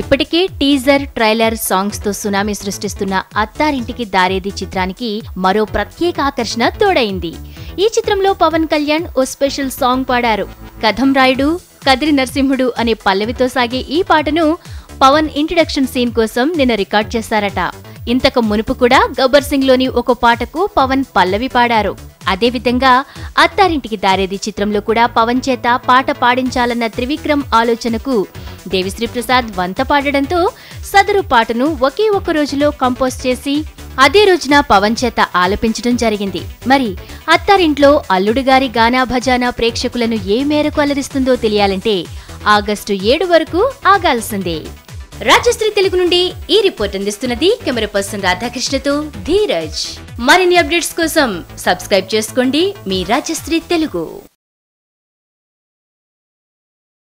ఇప్పటికే teaser, trailer, songs తో tsunami సృష్టిస్తున్న Attarintiki Daredi చిత్రానికి మరో ప్రత్యేక ఆకర్షణ తోడైంది. ఈ చిత్రంలో పవన్ కళ్యాణ్ ఓ స్పెషల్ సాంగ్ పాడారు. కథం రాయుడు కదిరి నరసింహుడు అనే పల్లవితో సాగే ఈ పాటను పవన్ ఇంట్రడక్షన్ సీన్ కోసం నిన్న రికార్డ్ చేశారట. ఇంతకు మునుపు కూడా గబ్బర్ సింగ్ లోని ఒక పాటకు పవన్ పల్లవి పాడారు. అదేవిధంగా అత్తారింటికి దారేది చిత్రంలో కూడా పవన్ చేత పాట పాడించాలన్న త్రివిక్రమ్ ఆలోచనకు దేవిశ్రీ ప్రసాద్ వంత పాడడంతో సదరు పాటను ఒకే ఒక్క రోజులో కంపోజ్ చేసి అదే రోజున పవన్ చేత ఆలపించడం జరిగింది. మరి అత్తారింట్లో అల్లుడు గారి గానా భజానా ప్రేక్షకులను ఏ మేరకు అలరిస్తుందో తెలియాలంటే ఆగస్టు 7 వరకు ఆగాల్సిందే. రాజశ్రీ తెలుగు నుండి ఈ రిపోర్ట్ అందిస్తున్నది కెమెరా పర్సన్ రాధాకృష్ణతో ధీరజ్. మరిన్ని అప్డేట్స్ కోసం సబ్స్క్రైబ్ చేసుకోండి మీ రాజశ్రీ తెలుగు.